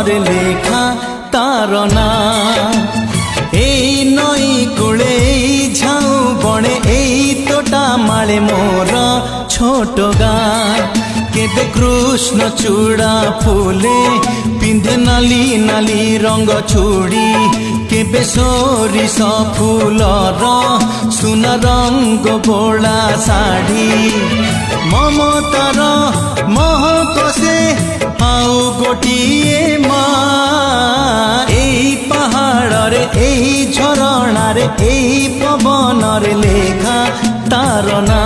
রে লেখা তার না। এই নই কূলে এই ঝাউ বনে এই তোটা মালে মোর ছোট গাঁ। কেবে কৃষ্ণ চূড়া ফুলে পিন্ধে নালি নালি রঙ চুড়ি, কেবে সরিষ ফুলর সুনা রঙ বোলা শাড়ি। মমতার মহক সে আউ গোটিয়ে মা, এই পাহাড়রে এই ঝরଣାরে এই পবনরে লেখা তার না।